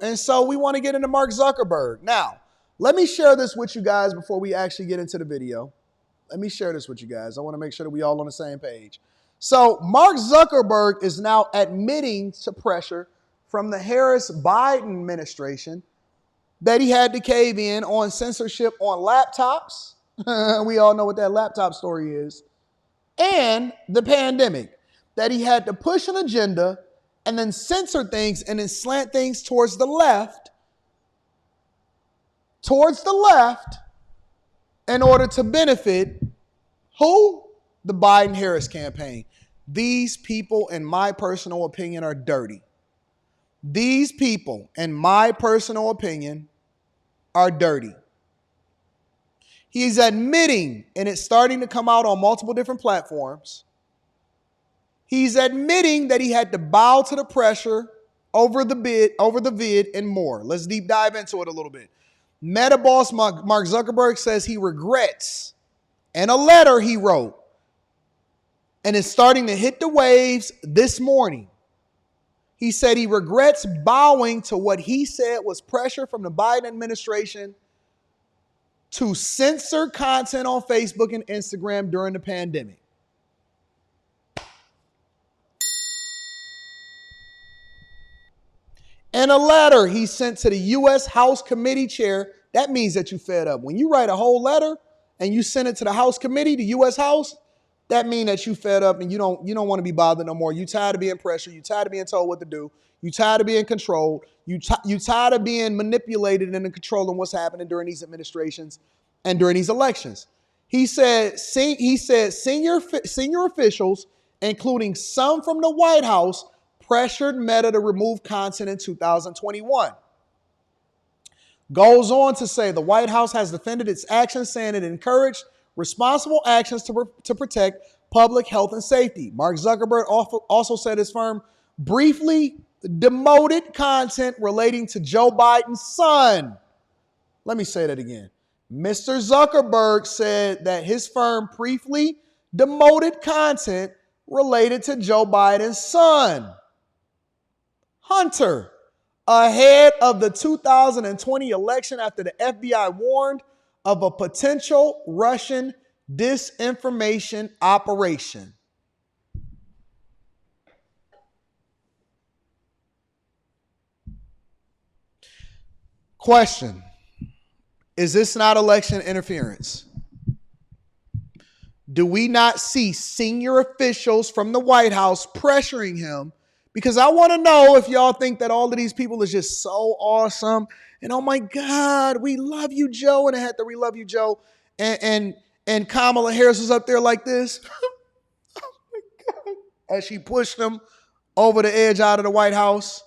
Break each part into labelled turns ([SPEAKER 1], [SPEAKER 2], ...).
[SPEAKER 1] And so we want to get into Mark Zuckerberg. Now, let me share this with you guys before we actually get into the video. Let me share this with you guys. I want to make sure that we all on the same page. So Mark Zuckerberg is now admitting to pressure from the Harris-Biden administration that he had to cave in on censorship on laptops. We all know what that laptop story is. And the pandemic, that he had to push an agenda and then censor things and then slant things towards the left in order to benefit who? The Biden-Harris campaign. These people, in my personal opinion, are dirty. These people, in my personal opinion, are dirty. He's admitting, and it's starting to come out on multiple different platforms, he's admitting that he had to bow to the pressure over the vid and more. Let's deep dive into it a little bit. Meta boss Mark Zuckerberg says he regrets in a letter he wrote, and it's starting to hit the waves this morning. He said he regrets bowing to what he said was pressure from the Biden administration to censor content on Facebook and Instagram during the pandemic. In a letter he sent to the U.S. House Committee chair, that means that you fed up. When you write a whole letter and you send it to the House Committee, the U.S. House, that means that you fed up and you don't want to be bothered no more. You tired of being pressured. You tired of being told what to do. You tired of being controlled. You tired of being manipulated and controlling what's happening during these administrations and during these elections. He said senior officials, including some from the White House, pressured Meta to remove content in 2021. Goes on to say the White House has defended its actions, saying it encouraged responsible actions to protect public health and safety. Mark Zuckerberg also said his firm briefly demoted content relating to Joe Biden's son. Let me say that again. Mr. Zuckerberg said that his firm briefly demoted content related to Joe Biden's son, Hunter, ahead of the 2020 election after the FBI warned of a potential Russian disinformation operation. Question: is this not election interference? Do we not see senior officials from the White House pressuring him? Because I want to know if y'all think that all of these people is just so awesome and oh my God, we love you, Joe, and I had to we-love you, Joe, and Kamala Harris was up there like this, oh my God, as she pushed them over the edge out of the White House.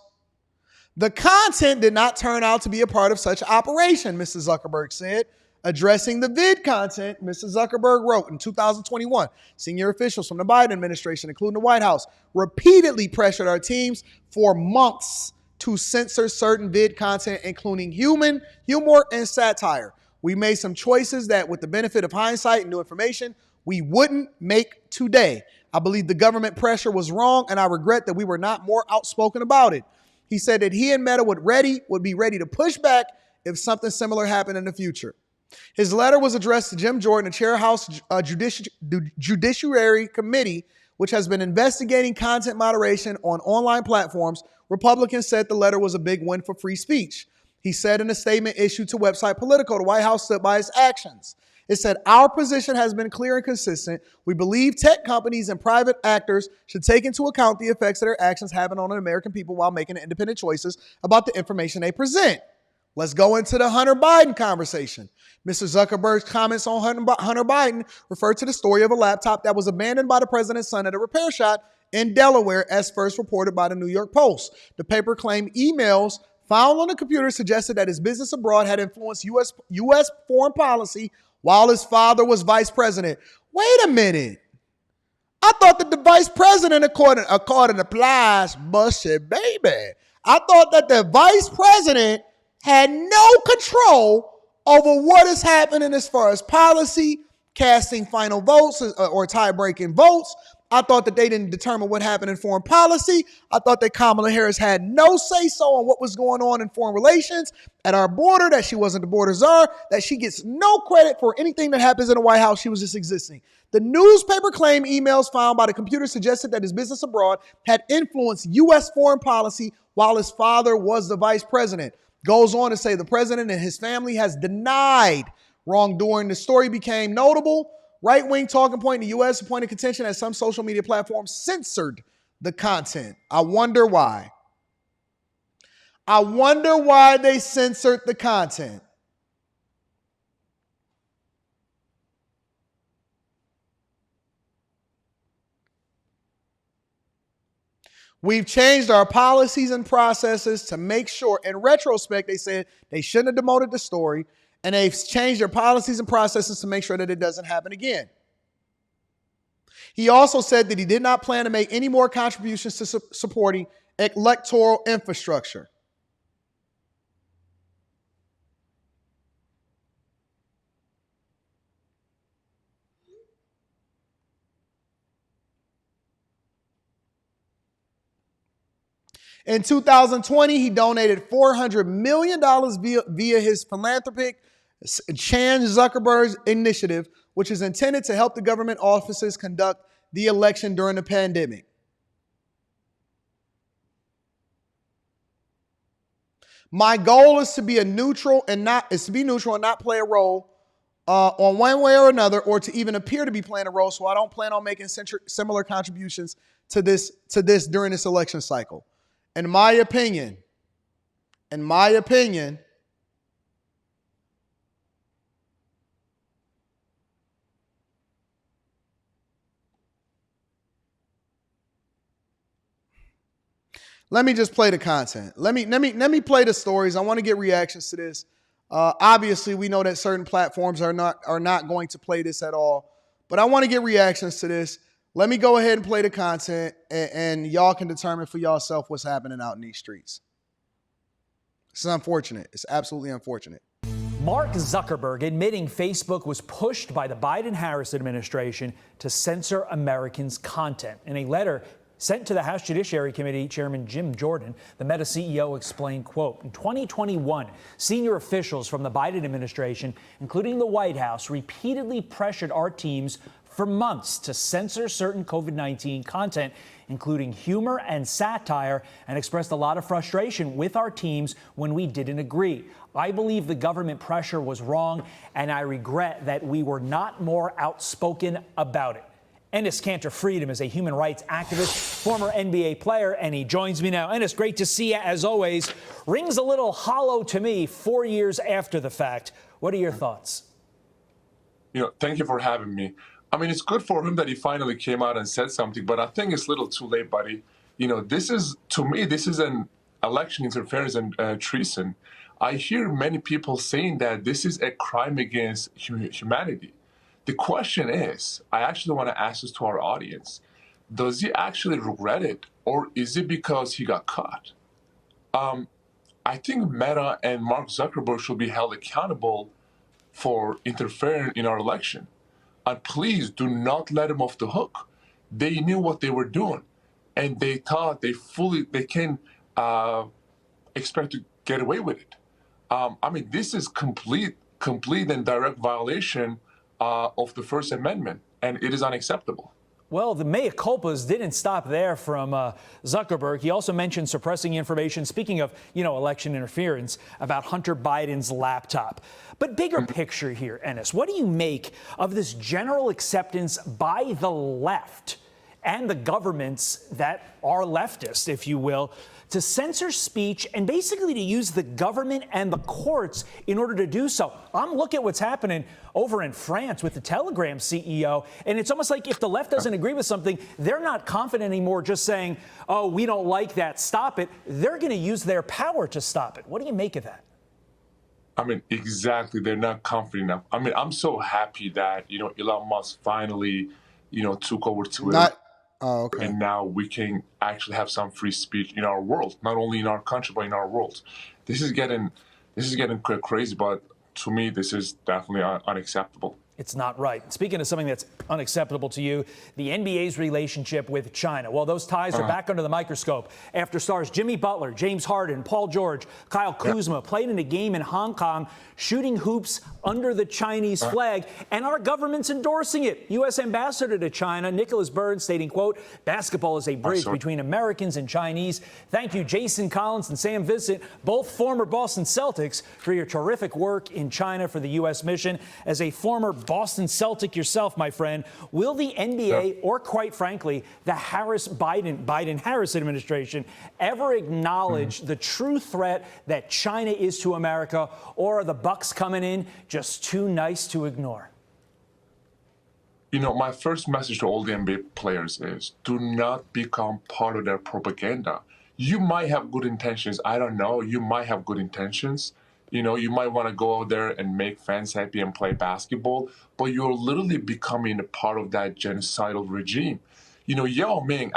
[SPEAKER 1] The content did not turn out to be a part of such operation, Mr. Zuckerberg said. Addressing the vid content, Mr. Zuckerberg wrote in 2021, senior officials from the Biden administration, including the White House, repeatedly pressured our teams for months to censor certain vid content, including humor and satire. We made some choices that, with the benefit of hindsight and new information, we wouldn't make today. I believe the government pressure was wrong, and I regret that we were not more outspoken about it. He said that he and Meta would be ready to push back if something similar happened in the future. His letter was addressed to Jim Jordan, the chair of House Judiciary Committee, which has been investigating content moderation on online platforms. Republicans said the letter was a big win for free speech. He said in a statement issued to website Politico, the White House stood by its actions. It said, our position has been clear and consistent. We believe tech companies and private actors should take into account the effects that their actions have on the American people while making independent choices about the information they present. Let's go into the Hunter Biden conversation. Mr. Zuckerberg's comments on Hunter Biden refer to the story of a laptop that was abandoned by the president's son at a repair shop in Delaware, as first reported by the New York Post. The paper claimed emails found on the computer suggested that his business abroad had influenced U.S. foreign policy while his father was vice president. Wait a minute. I thought that the vice president, according to Plies, busted baby. I thought that the vice president had no control over what is happening as far as policy, casting final votes or tie-breaking votes, I thought that they didn't determine what happened in foreign policy. I thought that Kamala Harris had no say-so on what was going on in foreign relations at our border, that she wasn't the border czar, that she gets no credit for anything that happens in the White House. She was just existing. The newspaper claim emails found by the computer suggested that his business abroad had influenced U.S. foreign policy while his father was the vice president. Goes on to say the president and his family has denied wrongdoing. The story became notable. Right-wing talking point in the U.S. appointed contention as some social media platforms censored the content. I wonder why. I wonder why they censored the content. We've changed our policies and processes to make sure, in retrospect, they said they shouldn't have demoted the story, and they've changed their policies and processes to make sure that it doesn't happen again. He also said that he did not plan to make any more contributions to supporting electoral infrastructure. In 2020, he donated $400 million via his philanthropic Zuckerberg initiative, which is intended to help the government offices conduct the election during the pandemic. My goal is to be neutral and not play a role on one way or another, or to even appear to be playing a role. So I don't plan on making similar contributions to this during this election cycle. In my opinion, let me just play the content. Let me play the stories. I want to get reactions to this. Obviously, we know that certain platforms are not going to play this at all, but I want to get reactions to this. Let me go ahead and play the content, and y'all can determine for yourself what's happening out in these streets. This is unfortunate. It's absolutely unfortunate.
[SPEAKER 2] Mark Zuckerberg admitting Facebook was pushed by the Biden-Harris administration to censor Americans' content. In a letter sent to the House Judiciary Committee Chairman Jim Jordan, the Meta CEO explained, quote, in 2021, senior officials from the Biden administration, including the White House, repeatedly pressured our teams for months to censor certain COVID-19 content, including humor and satire, and expressed a lot of frustration with our teams when we didn't agree. I believe the government pressure was wrong, and I regret that we were not more outspoken about it. Enes Kanter Freedom is a human rights activist, former NBA player, and he joins me now. Enes, great to see you as always. Rings a little hollow to me 4 years after the fact. What are your thoughts?
[SPEAKER 3] Thank you for having me. I mean, it's good for him that he finally came out and said something, but I think it's a little too late, buddy. This is an election interference and treason. I hear many people saying that this is a crime against humanity. The question is, I actually want to ask this to our audience, does he actually regret it, or is it because he got caught? I think Meta and Mark Zuckerberg should be held accountable for interfering in our election. And please do not let them off the hook. They knew what they were doing, and they thought they can expect to get away with it. I mean, this is complete and direct violation of the First Amendment, and it is unacceptable.
[SPEAKER 2] Well, the mea culpas didn't stop there from Zuckerberg. He also mentioned suppressing information, speaking of, election interference, about Hunter Biden's laptop. But bigger picture here, Enes, what do you make of this general acceptance by the left and the governments that are leftist, if you will, to censor speech and basically to use the government and the courts in order to do so? Look at what's happening over in France with the Telegram CEO, and it's almost like if the left doesn't agree with something, they're not confident anymore just saying, oh, we don't like that, stop it. They're going to use their power to stop it. What do you make of that?
[SPEAKER 3] I mean, exactly. They're not confident enough. I mean, I'm so happy that, Elon Musk finally, took over Twitter.
[SPEAKER 1] Okay.
[SPEAKER 3] And now we can actually have some free speech in our world, not only in our country, but in our world. This is getting crazy, but to me, this is definitely unacceptable.
[SPEAKER 2] It's not right. Speaking of something that's unacceptable to you, the NBA's relationship with China. Well, those ties are back under the microscope after stars Jimmy Butler, James Harden, Paul George, Kyle Kuzma played in a game in Hong Kong shooting hoops under the Chinese flag, and our government's endorsing it. U.S. Ambassador to China, Nicholas Byrne, stating, quote, basketball is a bridge between Americans and Chinese. Thank you, Jason Collins and Sam Vincent, both former Boston Celtics, for your terrific work in China for the U.S. mission. As a former Boston Celtic yourself, my friend, will the NBA or, quite frankly, the Biden-Harris administration ever acknowledge the true threat that China is to America, or are the bucks coming in just too nice to ignore?
[SPEAKER 3] You know, my first message to all the NBA players is do not become part of their propaganda. You might have good intentions. I don't know. You might have good intentions. You know, you might want to go out there and make fans happy and play basketball, but you're literally becoming a part of that genocidal regime. You know, Yao Ming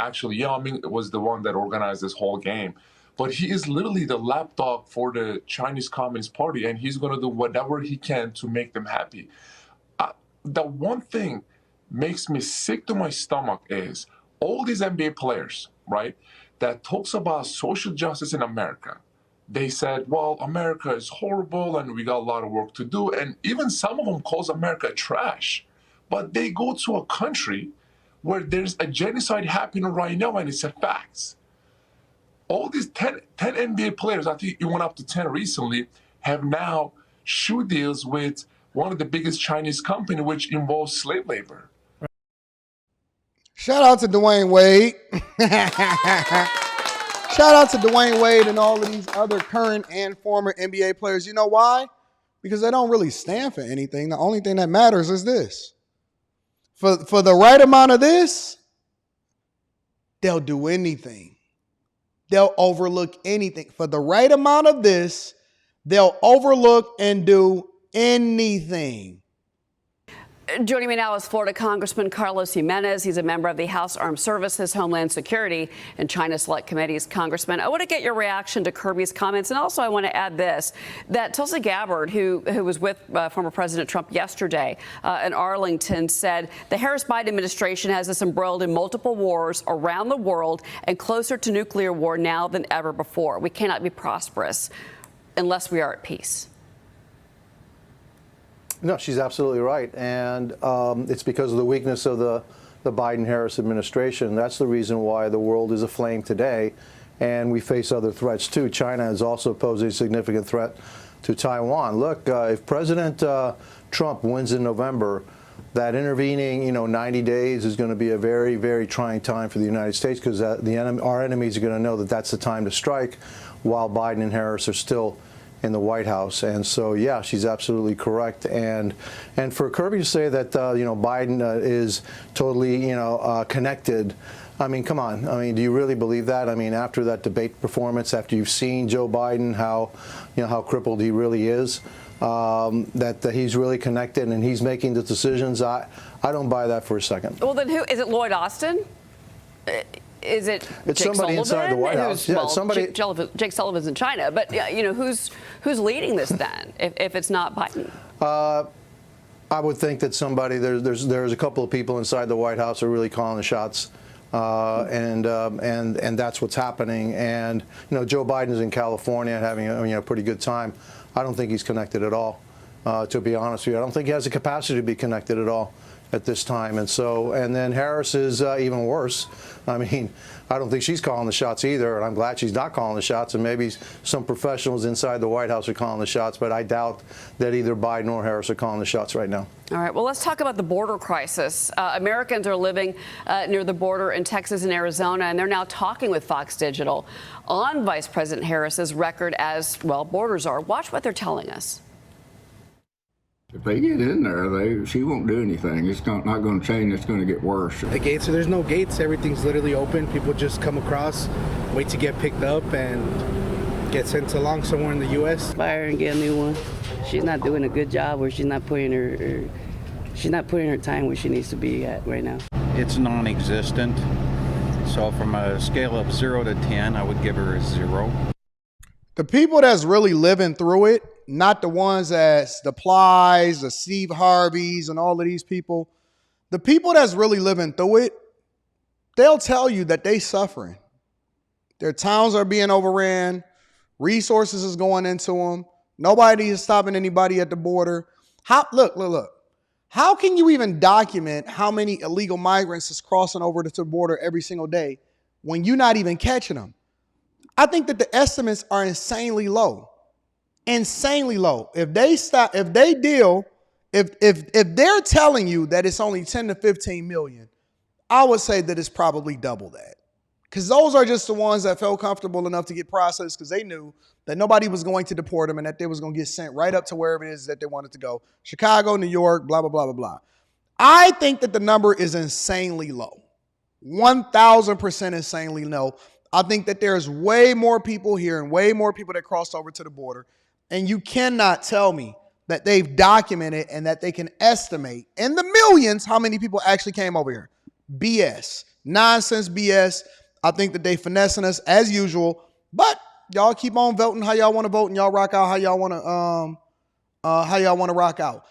[SPEAKER 3] was the one that organized this whole game, but he is literally the lapdog for the Chinese Communist Party, and he's going to do whatever he can to make them happy. The one thing makes me sick to my stomach is all these NBA players, right, that talks about social justice in America. They said, well, America is horrible and we got a lot of work to do. And even some of them calls America trash. But they go to a country where there's a genocide happening right now and it's a fact. All these 10 NBA players, I think it went up to 10 recently, have now shoe deals with one of the biggest Chinese companies, which involves slave labor.
[SPEAKER 1] Shout out to Dwayne Wade. Shout out to Dwayne Wade and all of these other current and former NBA players. You know why? Because they don't really stand for anything. The only thing that matters is this. For the right amount of this, they'll do anything. They'll overlook anything. For the right amount of this, they'll overlook and do anything.
[SPEAKER 4] Joining me now is Florida Congressman Carlos Jimenez. He's a member of the House Armed Services, Homeland Security, and China Select Committees. Congressman, I want to get your reaction to Kirby's comments. And also I want to add this, that Tulsi Gabbard, who was with former President Trump yesterday in Arlington, said the Harris-Biden administration has us embroiled in multiple wars around the world and closer to nuclear war now than ever before. We cannot be prosperous unless we are at peace.
[SPEAKER 5] No, she's absolutely right. And it's because of the weakness of the Biden-Harris administration. That's the reason why the world is aflame today. And we face other threats, too. China has also posed a significant threat to Taiwan. Look, if President Trump wins in November, that intervening, 90 days is going to be a very, very trying time for the United States, because our enemies are going to know that that's the time to strike while Biden and Harris are still in the White House. And so, yeah, she's absolutely correct. And for Kirby to say that, Biden is totally, connected, I mean, come on. I mean, do you really believe that? I mean, after that debate performance, after you've seen Joe Biden, how crippled he really is, that he's really connected and he's making the decisions, I don't buy that for a second.
[SPEAKER 4] Well, then who is it? Lloyd Austin? Is it
[SPEAKER 5] it's
[SPEAKER 4] Jake
[SPEAKER 5] somebody
[SPEAKER 4] Sullivan?
[SPEAKER 5] inside the White House? Yeah, somebody.
[SPEAKER 4] Jake Sullivan's in China, but who's leading this then? If it's not Biden,
[SPEAKER 5] I would think that somebody there's a couple of people inside the White House who are really calling the shots, and that's what's happening. And Joe Biden is in California having a pretty good time. I don't think he's connected at all. To be honest with you, I don't think he has the capacity to be connected at all at this time. And then Harris is even worse. I mean, I don't think she's calling the shots either, and I'm glad she's not calling the shots. And maybe some professionals inside the White House are calling the shots, but I doubt that either Biden or Harris are calling the shots right now.
[SPEAKER 4] All right, well, let's talk about the border crisis. Americans are living near the border in Texas and Arizona, and they're now talking with Fox Digital on Vice President Harris's record as, well, borders are. Watch what they're telling us.
[SPEAKER 6] If they get in there, she won't do anything. It's not going to change. It's going to get worse.
[SPEAKER 7] The gates, so there's no gates. Everything's literally open. People just come across, wait to get picked up, and get sent along somewhere in the U.S.
[SPEAKER 8] Buy her and get a new one. She's not doing a good job, or she's not putting her time where she needs to be at right now.
[SPEAKER 9] It's non-existent. So from a scale of 0 to 10, I would give her a 0.
[SPEAKER 1] The people that's really living through it not the ones that's the Plies, the Steve Harveys, and all of these people. The people that's really living through it, they'll tell you that they suffering. Their towns are being overran. Resources is going into them. Nobody is stopping anybody at the border. Look. How can you even document how many illegal migrants is crossing over to the border every single day when you're not even catching them? I think that the estimates are insanely low. Insanely low. If they're telling you that it's only 10 to 15 million, I would say that it's probably double that. Because those are just the ones that felt comfortable enough to get processed because they knew that nobody was going to deport them and that they was going to get sent right up to wherever it is that they wanted to go. Chicago, New York, blah, blah, blah, blah, blah. I think that the number is insanely low. 1,000% insanely low. I think that there's way more people here and way more people that crossed over to the border. And you cannot tell me that they've documented and that they can estimate in the millions how many people actually came over here. BS. Nonsense BS. I think that they finessing us as usual. But y'all keep on voting how y'all want to vote and y'all rock out how y'all want to rock out.